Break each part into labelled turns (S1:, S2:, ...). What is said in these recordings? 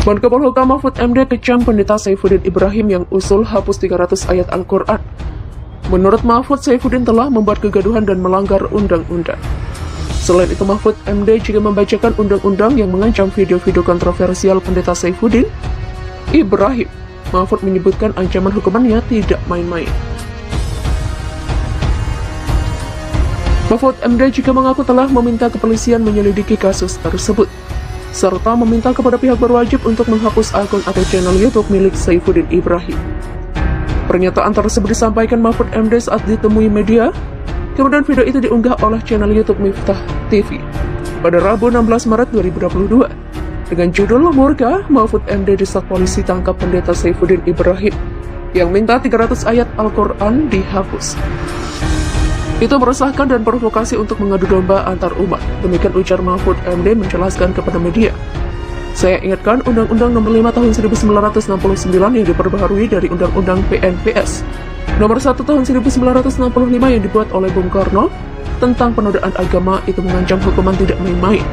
S1: Menko Polhukam Mahfud MD kecam Pendeta Saifuddin Ibrahim yang usul hapus 300 ayat Al-Quran. Menurut Mahfud, Saifuddin telah membuat kegaduhan dan melanggar undang-undang. Selain itu, Mahfud MD juga membacakan undang-undang yang mengancam video-video kontroversial Pendeta Saifuddin Ibrahim. Mahfud menyebutkan ancaman hukumannya tidak main-main. Mahfud MD juga mengaku telah meminta kepolisian menyelidiki kasus tersebut, serta meminta kepada pihak berwajib untuk menghapus akun atau channel YouTube milik Saifuddin Ibrahim. Pernyataan tersebut disampaikan Mahfud MD saat ditemui media, kemudian video itu diunggah oleh channel YouTube Miftah TV pada Rabu 16 Maret 2022. Dengan judul "Murka, Mahfud MD desak polisi tangkap Pendeta Saifuddin Ibrahim yang minta 300 ayat Al-Quran dihapus." Itu meresahkan dan provokasi untuk mengadu domba antar umat. Demikian ujar Mahfud MD menjelaskan kepada media. "Saya ingatkan Undang-Undang Nomor 5 Tahun 1969 yang diperbaharui dari Undang-Undang PNPS Nomor 1 Tahun 1965 yang dibuat oleh Bung Karno tentang penodaan agama itu mengancam hukuman tidak main-main.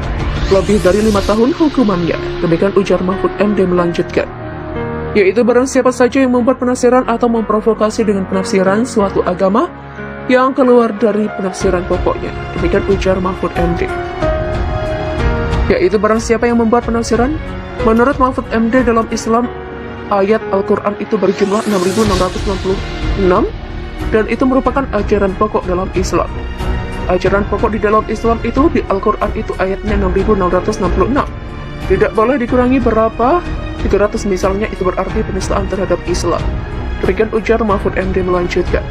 S1: Lebih dari 5 tahun hukumannya." Demikian ujar Mahfud MD melanjutkan, yaitu barang siapa saja yang membuat penafsiran atau memprovokasi dengan penafsiran suatu agama yang keluar dari penafsiran pokoknya. Demikian ujar Mahfud MD. Yaitu barang siapa yang membuat penafsiran, menurut Mahfud MD dalam Islam, ayat Al-Quran itu berjumlah 6.666 dan itu merupakan ajaran pokok dalam Islam. Ajaran pokok di dalam Islam itu di Al-Quran itu ayatnya 6.666. Tidak boleh dikurangi berapa, 300 misalnya, itu berarti penistaan terhadap Islam. Demikian ujar Mahfud MD melanjutkan.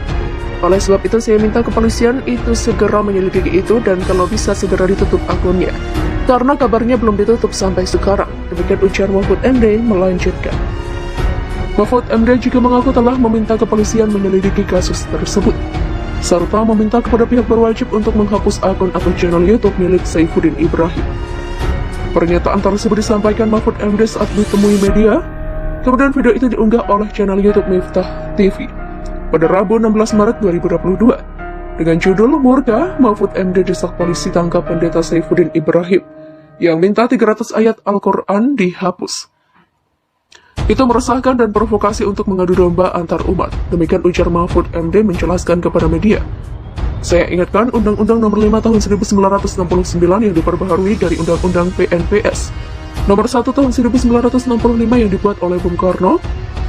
S1: Oleh sebab itu saya minta kepolisian itu segera menyelidiki itu dan kalau bisa segera ditutup akunnya, karena kabarnya belum ditutup sampai sekarang. Demikian ujar Mahfud MD melanjutkan. Mahfud MD juga mengaku telah meminta kepolisian menyelidiki kasus tersebut, serta meminta kepada pihak berwajib untuk menghapus akun atau channel YouTube milik Saifuddin Ibrahim. Pernyataan tersebut disampaikan Mahfud MD saat ditemui media, kemudian video itu diunggah oleh channel YouTube Miftah TV pada Rabu 16 Maret 2022 dengan judul "Murka, Mahfud MD desak polisi tangkap Pendeta Saifuddin Ibrahim yang minta 300 ayat Al-Quran dihapus." Itu meresahkan dan provokasi untuk mengadu domba antar umat. Demikian ujar Mahfud MD menjelaskan kepada media. "Saya ingatkan Undang-Undang Nomor 5 Tahun 1969 yang diperbaharui dari Undang-Undang PNPS Nomor 1 Tahun 1965 yang dibuat oleh Bung Karno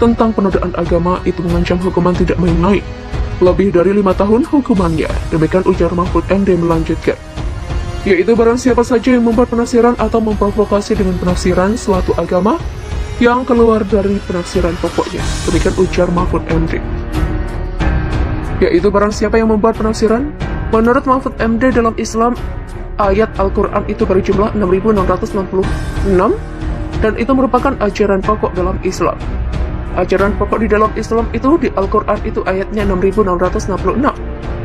S1: tentang penodaan agama itu mengancam hukuman tidak main-main. Lebih dari 5 tahun hukumannya. Demikian ujar Mahfud MD melanjutkan. Yaitu barang siapa saja yang membuat penafsiran atau memprovokasi dengan penafsiran suatu agama yang keluar dari penafsiran pokoknya. Demikian ujar Mahfud MD. Yaitu barang siapa yang membuat penafsiran, menurut Mahfud MD dalam Islam, ayat Al-Quran itu berjumlah 6.666 dan itu merupakan ajaran pokok dalam Islam. Ajaran pokok di dalam Islam itu di Al-Quran itu ayatnya 6.666.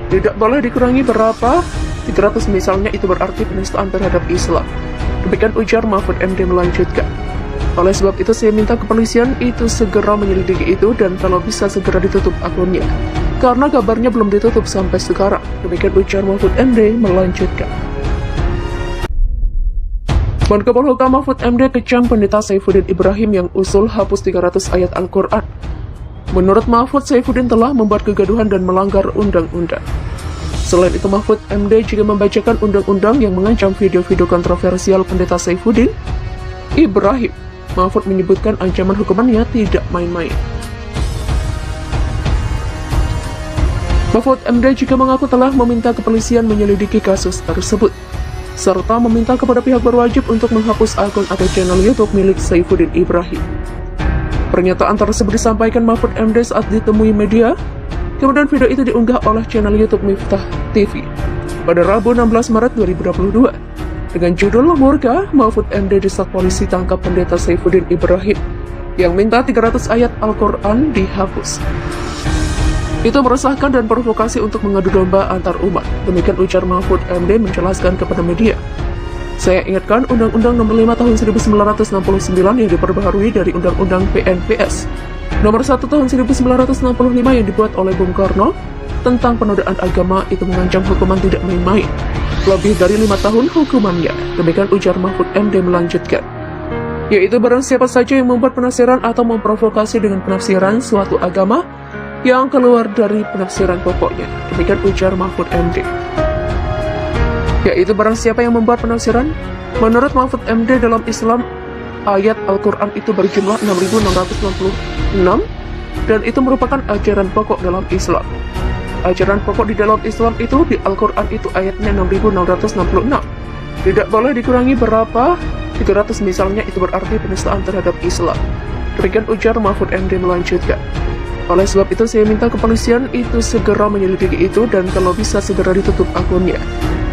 S1: Tidak boleh dikurangi berapa, 300 misalnya, itu berarti penistaan terhadap Islam. Demikian ujar Mahfud MD melanjutkan. Oleh sebab itu saya minta kepolisian itu segera menyelidiki itu dan kalau bisa segera ditutup akunnya, karena kabarnya belum ditutup sampai sekarang. Demikian ujar Mahfud MD melanjutkan. Menko Polhukam Mahfud MD kecam Pendeta Saifuddin Ibrahim yang usul hapus 300 ayat Al-Quran. Menurut Mahfud, Saifuddin telah membuat kegaduhan dan melanggar undang-undang. Selain itu, Mahfud MD juga membacakan undang-undang yang mengancam video-video kontroversial Pendeta Saifuddin Ibrahim. Mahfud menyebutkan ancaman hukumannya tidak main-main. Mahfud MD juga mengaku telah meminta kepolisian menyelidiki kasus tersebut, serta meminta kepada pihak berwajib untuk menghapus akun atau channel YouTube milik Saifuddin Ibrahim. Pernyataan tersebut disampaikan Mahfud MD saat ditemui media, kemudian video itu diunggah oleh channel YouTube Miftah TV pada Rabu 16 Maret 2022 dengan judul "Murka, Mahfud MD desak polisi tangkap Pendeta Saifuddin Ibrahim yang minta 300 ayat Al-Quran dihapus." Itu meresahkan dan provokasi untuk mengadu domba antar umat. Demikian ujar Mahfud MD menjelaskan kepada media. "Saya ingatkan Undang-Undang Nomor 5 Tahun 1969 yang diperbaharui dari Undang-Undang PNPS Nomor 1 Tahun 1965 yang dibuat oleh Bung Karno tentang penodaan agama itu mengancam hukuman tidak main-main. Lebih dari 5 tahun hukumannya. Demikian ujar Mahfud MD melanjutkan. yaitu barang siapa saja yang membuat penafsiran atau memprovokasi dengan penafsiran suatu agama yang keluar dari penafsiran pokoknya. Demikian ujar Mahfud MD. Yaitu barang siapa yang membuat penafsiran, menurut Mahfud MD dalam Islam, ayat Al-Quran itu berjumlah 6.666 dan itu merupakan ajaran pokok dalam Islam. Ajaran pokok di dalam Islam itu di Al-Quran itu ayatnya 6.666. Tidak boleh dikurangi berapa 300 misalnya, itu berarti penistaan terhadap Islam. Demikian ujar Mahfud MD melanjutkan. Oleh sebab itu saya minta kepolisian itu segera menyelidiki itu dan kalau bisa segera ditutup akunnya,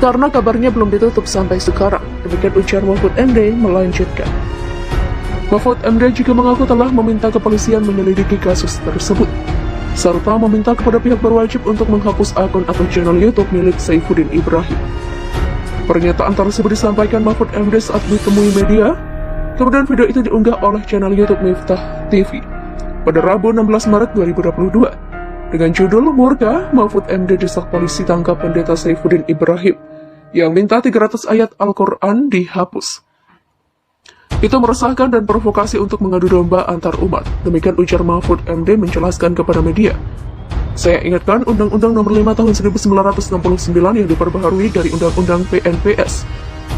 S1: karena kabarnya belum ditutup sampai sekarang. Demikian ujar Mahfud MD melanjutkan. Mahfud MD juga mengaku telah meminta kepolisian menyelidiki kasus tersebut, serta meminta kepada pihak berwajib untuk menghapus akun atau channel YouTube milik Saifuddin Ibrahim. Pernyataan tersebut disampaikan Mahfud MD saat ditemui media, kemudian video itu diunggah oleh channel YouTube Miftah TV pada Rabu 16 Maret 2022 dengan judul "Murka, Mahfud MD desak polisi tangkap pendeta Saifuddin Ibrahim yang minta 300 ayat Al-Quran dihapus." Itu meresahkan dan provokasi untuk mengadu domba antar umat. Demikian ujar Mahfud MD menjelaskan kepada media. Saya ingatkan Undang-Undang Nomor 5 Tahun 1969 yang diperbaharui dari Undang-Undang PNPS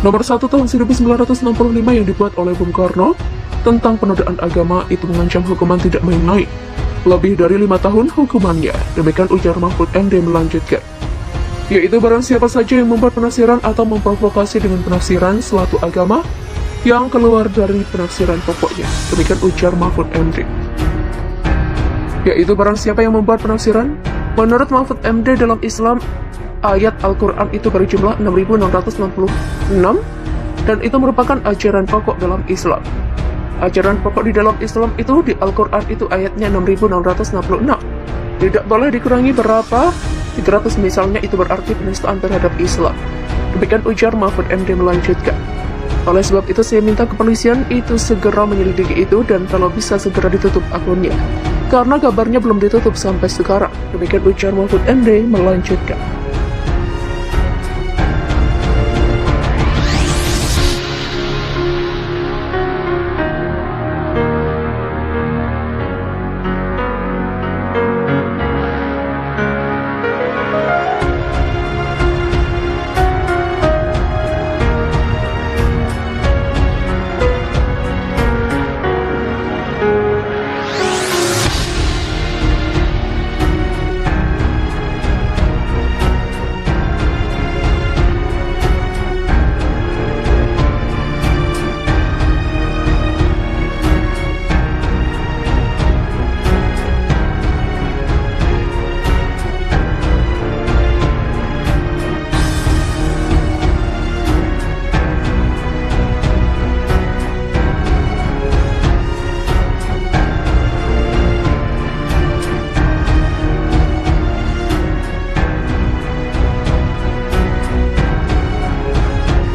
S1: Nomor 1 Tahun 1965 yang dibuat oleh Bung Karno tentang penodaan agama itu mengancam hukuman tidak main-main, lebih dari 5 tahun hukumannya. Demikian ujar Mahfud MD melanjutkan. Yaitu barang siapa saja yang membuat penafsiran atau memprovokasi dengan penafsiran suatu agama yang keluar dari penafsiran pokoknya. Demikian ujar Mahfud MD. Yaitu barang siapa yang membuat penafsiran, menurut Mahfud MD dalam Islam, ayat Al-Quran itu berjumlah 6.666 dan itu merupakan ajaran pokok dalam Islam. Ajaran pokok di dalam Islam itu di Al-Quran itu ayatnya 6.666. Tidak boleh dikurangi berapa 300 misalnya, itu berarti penistaan terhadap Islam. Demikian ujar Mahfud MD melanjutkan. Oleh sebab itu saya minta kepolisian itu segera menyelidiki itu dan kalau bisa segera ditutup akunnya, karena kabarnya belum ditutup sampai sekarang. Demikian ujar Mahfud MD melanjutkan.